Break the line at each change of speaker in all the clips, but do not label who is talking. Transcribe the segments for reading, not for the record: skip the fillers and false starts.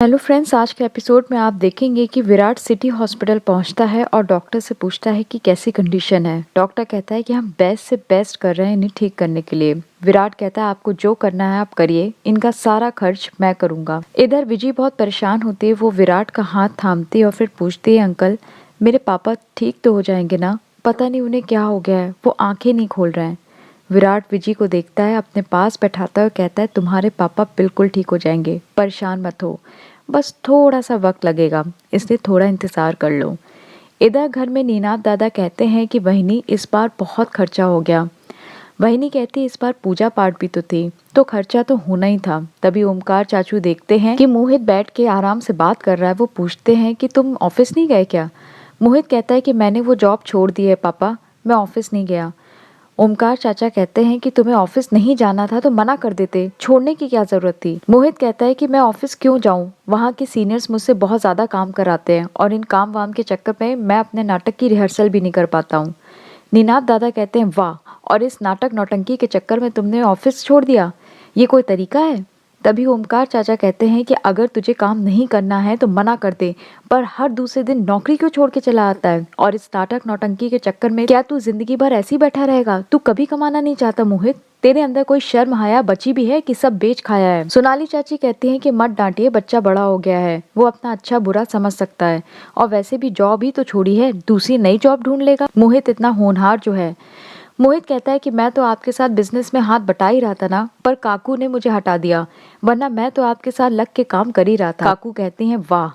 Hello friends, आज के episode में आप देखेंगे कि विराट सिटी हॉस्पिटल पहुंचता है और डॉक्टर से पूछता है कि कैसी कंडीशन है। डॉक्टर कहता है कि हम बेस्ट से बेस्ट कर रहे हैं इन्हें ठीक करने के लिए। विराट कहता है आपको जो करना है आप करिए, इनका सारा खर्च मैं करूंगा। इधर विजय बहुत परेशान होती है, वो विराट का हाथ थामती है और फिर पूछती है अंकल मेरे पापा ठीक तो हो जाएंगे ना? पता नहीं उन्हें क्या हो गया है, वो आंखें नहीं खोल रहे हैं। विराट विजय को देखता है, अपने पास बैठाता है और कहता है तुम्हारे पापा बिल्कुल ठीक हो जाएंगे, परेशान मत हो, बस थोड़ा सा वक्त लगेगा, इसलिए थोड़ा इंतज़ार कर लो। इधर घर में नीनाद दादा कहते हैं कि वहिनी इस बार बहुत खर्चा हो गया। वहिनी कहती इस बार पूजा पाठ भी तो थी, तो खर्चा तो होना ही था। तभी ओमकार चाचू देखते हैं कि मोहित बैठ के आराम से बात कर रहा है। वो पूछते हैं कि तुम ऑफिस नहीं गए क्या? मोहित कहता है कि मैंने वो जॉब छोड़ दी है पापा, मैं ऑफिस नहीं गया। ओमकार चाचा कहते हैं कि तुम्हें ऑफिस नहीं जाना था तो मना कर देते, छोड़ने की क्या जरूरत थी। मोहित कहता है कि मैं ऑफिस क्यों जाऊं, वहाँ के सीनियर्स मुझसे बहुत ज्यादा काम कराते हैं और इन काम वाम के चक्कर में मैं अपने नाटक की रिहर्सल भी नहीं कर पाता हूँ। नीनाद दादा कहते हैं वाह, और इस नाटक नौटंकी के चक्कर में तुमने ऑफिस छोड़ दिया, ये कोई तरीका है? तभी ओमकार चाचा कहते हैं कि अगर तुझे काम नहीं करना है तो मना कर दे, पर हर दूसरे दिन नौकरी क्यों छोड़ के चला आता है? और इस नाटक नौटंकी के चक्कर में क्या तू जिंदगी भर ऐसे ही बैठा रहेगा? तू कभी कमाना नहीं चाहता मोहित? तेरे अंदर कोई शर्म हया बची भी है कि सब बेच खाया है? सोनाली चाची कहती हैं कि मत डांटिए, बच्चा बड़ा हो गया है, वो अपना अच्छा बुरा समझ सकता है, और वैसे भी जॉब ही तो छोड़ी है, दूसरी नई जॉब ढूंढ लेगा। मोहित इतना होनहार जो है। मोहित कहता है कि मैं तो आपके साथ बिजनेस में हाथ बटा ही रहा था ना, पर काकू ने मुझे हटा दिया, वरना मैं तो आपके साथ लग के काम कर ही रहा था। काकू कहती हैं वाह,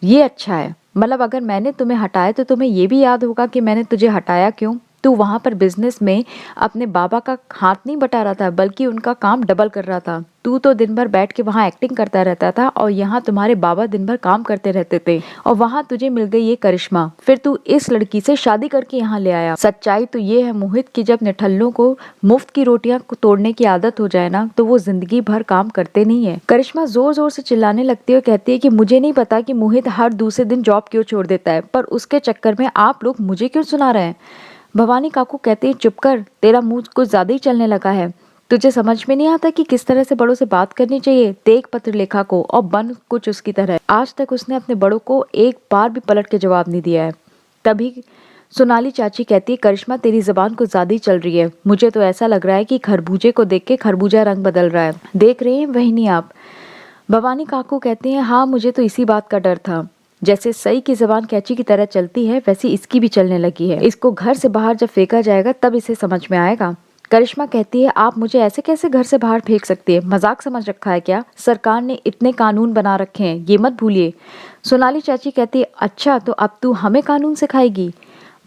ये अच्छा है, मतलब अगर मैंने तुम्हें हटाया तो तुम्हें ये भी याद होगा कि मैंने तुझे हटाया क्यों। तू वहां पर बिजनेस में अपने बाबा का हाथ नहीं बटा रहा था, बल्कि उनका काम डबल कर रहा था। तू तो दिन भर बैठ के वहां एक्टिंग करता रहता था और यहाँ तुम्हारे बाबा दिन भर काम करते रहते थे, और वहां तुझे मिल गई ये करिश्मा, फिर तू इस लड़की से शादी करके यहाँ ले आया। सच्चाई तो ये है मोहित कि जब निठल्लों को मुफ्त की रोटियां तोड़ने की आदत हो जाए ना, तो वो जिंदगी भर काम करते नहीं है। करिश्मा जोर जोर से चिल्लाने लगती है और कहती है कि मुझे नहीं पता कि मोहित हर दूसरे दिन जॉब क्यों छोड़ देता है, पर उसके चक्कर में आप लोग मुझे क्यों सुना रहे हैं? भवानी काकू कहते हैं चुप कर, तेरा मुंह कुछ ज्यादा ही चलने लगा है। तुझे समझ में नहीं आता कि किस तरह से बड़ों से बात करनी चाहिए? देख पत्रलेखा को और बन कुछ उसकी तरह। आज तक उसने अपने बड़ों को एक बार भी पलट के जवाब नहीं दिया है। तभी सोनाली चाची कहती है करिश्मा तेरी जबान कुछ ज्यादा ही चल रही है, मुझे तो ऐसा लग रहा है कि खरबूजे को देख के खरबूजा रंग बदल रहा है। देख रहे हैं वही आप? भवानी काकू कहते हैं हाँ, मुझे तो इसी बात का डर था। जैसे सई की जबान कैंची की तरह चलती है, वैसे इसकी भी चलने लगी है। इसको घर से बाहर जब फेंका जाएगा तब इसे समझ में आएगा। करिश्मा कहती है आप मुझे ऐसे कैसे घर से बाहर फेंक सकती है, मजाक समझ रखा है क्या? सरकार ने इतने कानून बना रखे हैं, ये मत भूलिए। सोनाली चाची कहती है अच्छा, तो अब तू हमें कानून सिखाएगी?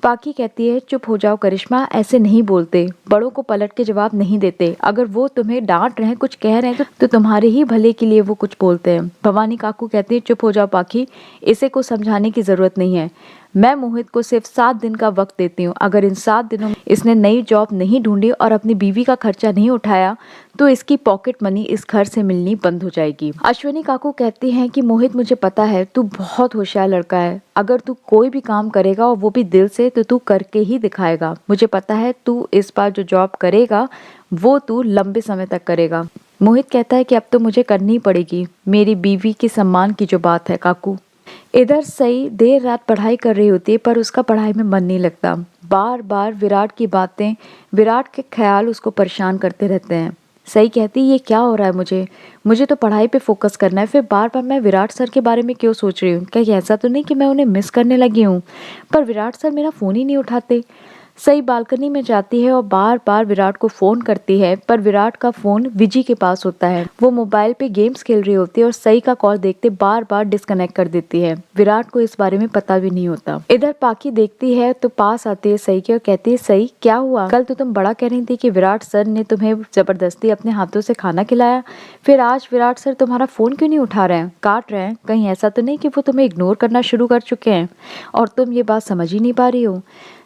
पाकी कहती है चुप हो जाओ करिश्मा, ऐसे नहीं बोलते, बड़ों को पलट के जवाब नहीं देते। अगर वो तुम्हें डांट रहे हैं, कुछ कह रहे हैं तो तुम्हारे ही भले के लिए वो कुछ बोलते हैं। भवानी काकू कहती है चुप हो जाओ पाकी, इसे को समझाने की जरूरत नहीं है। मैं मोहित को सिर्फ 7 दिन का वक्त देती हूँ, अगर इन 7 दिनों में इसने नई जॉब नहीं ढूंढी और अपनी बीवी का खर्चा नहीं उठाया तो इसकी पॉकेट मनी इस घर से मिलनी बंद हो जाएगी। अश्विनी काकू कहती हैं कि मोहित मुझे पता है तू बहुत होशियार लड़का है, अगर तू कोई भी काम करेगा और वो भी दिल से तो तू करके ही दिखाएगा। मुझे पता है तू इस बार जो जॉब करेगा वो तू लंबे समय तक करेगा। मोहित कहता है कि अब तो मुझे करनी पड़ेगी, मेरी बीवी के सम्मान की जो बात है काकू। इधर सई देर रात पढ़ाई कर रही होती है, पर उसका पढ़ाई में मन नहीं लगता। बार बार विराट की बातें, विराट के ख्याल उसको परेशान करते रहते हैं। सई कहती ये क्या हो रहा है, मुझे तो पढ़ाई पे फोकस करना है, फिर बार बार मैं विराट सर के बारे में क्यों सोच रही हूँ? क्या ऐसा तो नहीं कि मैं उन्हें मिस करने लगी हूँ? पर विराट सर मेरा फ़ोन ही नहीं उठाते। सई बालकनी में जाती है और बार बार विराट को फोन करती है, पर विराट का फोन विजी के पास होता है। वो मोबाइल पे गेम्स खेल रही होती है और सई का कॉल देखते बार बार डिस्कनेक्ट कर देती है। विराट को इस बारे में पता भी नहीं होता। इधर पाकी देखती है तो पास आती है सई के और कहती है सई क्या हुआ? कल तो तुम बड़ा कह रही थी कि विराट सर ने तुम्हें जबरदस्ती अपने हाथों से खाना खिलाया, फिर आज विराट सर तुम्हारा फोन क्यों नहीं उठा रहे हैं, काट रहे हैं? कहीं ऐसा तो नहीं कि वो तुम्हें इग्नोर करना शुरू कर चुके हैं और तुम ये बात समझ ही नहीं पा रही हो?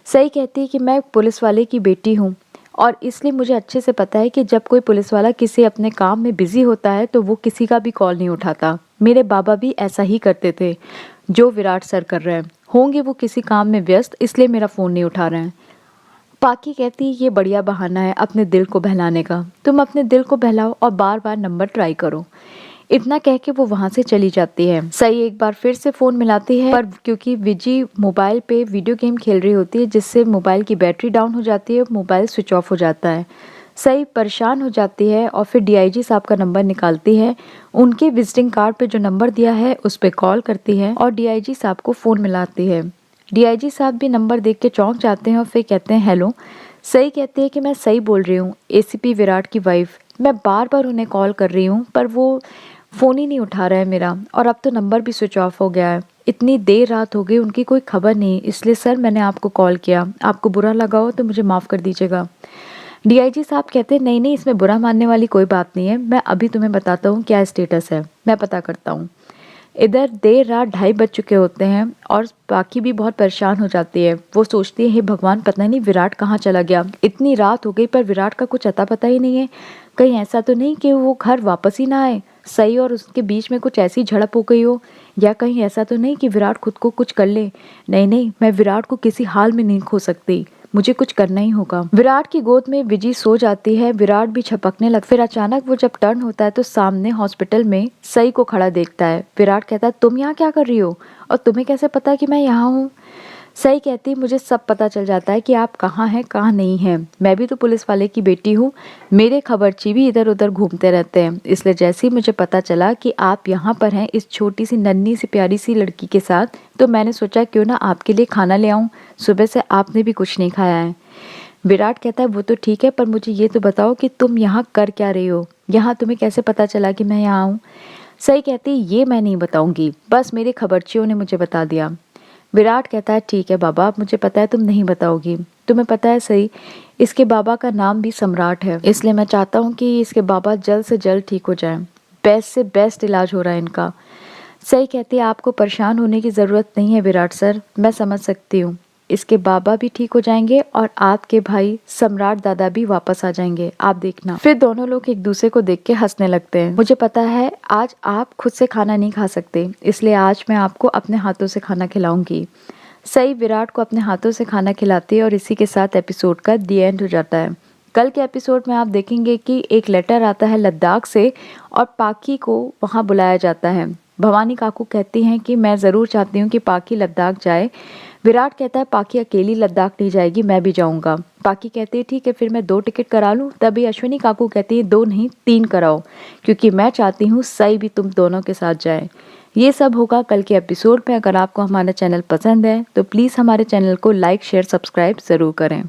सही कहती है कि मैं पुलिस वाले की बेटी हूँ और इसलिए मुझे अच्छे से पता है कि जब कोई पुलिस वाला किसी अपने काम में बिजी होता है तो वो किसी का भी कॉल नहीं उठाता। मेरे बाबा भी ऐसा ही करते थे, जो विराट सर कर रहे हैं, होंगे वो किसी काम में व्यस्त, इसलिए मेरा फ़ोन नहीं उठा रहे हैं। पाकी कहती ये बढ़िया बहाना है अपने दिल को बहलाने का, तुम अपने दिल को बहलाओ और बार बार नंबर ट्राई करो। इतना कह के वो वहाँ से चली जाती है। सई एक बार फिर से फोन मिलाती है, पर क्योंकि विजी मोबाइल पे वीडियो गेम खेल रही होती है जिससे मोबाइल की बैटरी डाउन हो जाती है, मोबाइल स्विच ऑफ हो जाता है। सई परेशान हो जाती है और फिर डीआईजी साहब का नंबर निकालती है, उनके विजिटिंग कार्ड पे जो नंबर दिया है उस पे कॉल करती है और डीआईजी साहब को फ़ोन मिलाती है। डीआईजी साहब भी नंबर देख के चौंक जाते हैं और फिर कहते हैं हेलो। सई कहती है कि मैं सई बोल रही हूँ, एसीपी विराट की वाइफ। मैं बार बार उन्हें कॉल कर रही हूँ पर वो फ़ोन ही नहीं उठा रहा है मेरा, और अब तो नंबर भी स्विच ऑफ हो गया है। इतनी देर रात हो गई, उनकी कोई खबर नहीं, इसलिए सर मैंने आपको कॉल किया। आपको बुरा लगा हो तो मुझे माफ़ कर दीजिएगा। डीआईजी साहब कहते हैं नहीं नहीं, इसमें बुरा मानने वाली कोई बात नहीं है, मैं अभी तुम्हें बताता हूँ क्या स्टेटस है, मैं पता करता हूँ। इधर देर रात 2:30 बज चुके होते हैं और बाकी भी बहुत परेशान हो जाती है। वो सोचती है हे भगवान, पता नहीं विराट कहाँ चला गया, इतनी रात हो गई पर विराट का कुछ अता पता ही नहीं है। कहीं ऐसा तो नहीं कि वो घर वापस ही ना आए, सई और उसके बीच में कुछ ऐसी झड़प हो गई हो, या कहीं ऐसा तो नहीं कि विराट खुद को कुछ कर ले। नहीं नहीं, मैं विराट को किसी हाल में नहीं खो सकती, मुझे कुछ करना ही होगा। विराट की गोद में विजी सो जाती है, विराट भी छपकने लग। फिर अचानक वो जब टर्न होता है तो सामने हॉस्पिटल में सई को खड़ा देखता है। विराट कहता है तुम यहाँ क्या कर रही हो और तुम्हें कैसे पता कि मैं यहाँ हूँ? सई कहती मुझे सब पता चल जाता है कि आप कहाँ हैं कहाँ नहीं हैं, मैं भी तो पुलिस वाले की बेटी हूँ, मेरे खबरची भी इधर उधर घूमते रहते हैं, इसलिए जैसे ही मुझे पता चला कि आप यहाँ पर हैं इस छोटी सी नन्ही सी प्यारी सी लड़की के साथ, तो मैंने सोचा क्यों ना आपके लिए खाना ले आऊँ, सुबह से आपने भी कुछ नहीं खाया है। विराट कहता है वो तो ठीक है, पर मुझे ये तो बताओ कि तुम यहाँ कर क्या रही हो, यहाँ तुम्हें कैसे पता चला कि मैं यहाँ हूँ? सई कहती ये मैं नहीं बताऊंगी, बस मेरे खबरचियों ने मुझे बता दिया। विराट कहता है ठीक है बाबा, मुझे पता है तुम नहीं बताओगी, तुम्हें पता है सही इसके बाबा का नाम भी सम्राट है, इसलिए मैं चाहता हूँ कि इसके बाबा जल्द से जल्द ठीक हो जाएं, बेस्ट से बेस्ट इलाज हो रहा है इनका। सही कहती है आपको परेशान होने की ज़रूरत नहीं है विराट सर, मैं समझ सकती हूँ, इसके बाबा भी ठीक हो जाएंगे और आपके भाई सम्राट दादा भी वापस आ जाएंगे, आप देखना। फिर दोनों लोग एक दूसरे को देख के हंसने लगते हैं। मुझे पता है आज आप खुद से खाना नहीं खा सकते, इसलिए आज मैं आपको अपने हाथों से खाना खिलाऊंगी। सई विराट को अपने हाथों से खाना खिलाती है और इसी के साथ एपिसोड का दी एंड हो जाता है। कल के एपिसोड में आप देखेंगे कि एक लेटर आता है लद्दाख से और पाकी को वहाँ बुलाया जाता है। भवानी काकू कहती हैं कि मैं ज़रूर चाहती हूँ कि पाकी लद्दाख जाए। विराट कहता है पाकी अकेली लद्दाख नहीं जाएगी, मैं भी जाऊंगा। पाकी कहती है ठीक है फिर मैं 2 टिकट करा लूँ। तभी अश्विनी काकू कहती है 2 नहीं 3 कराओ, क्योंकि मैं चाहती हूँ सई भी तुम दोनों के साथ जाए। ये सब होगा कल के एपिसोड में। अगर आपको हमारा चैनल पसंद है तो प्लीज़ हमारे चैनल को लाइक शेयर सब्सक्राइब ज़रूर करें।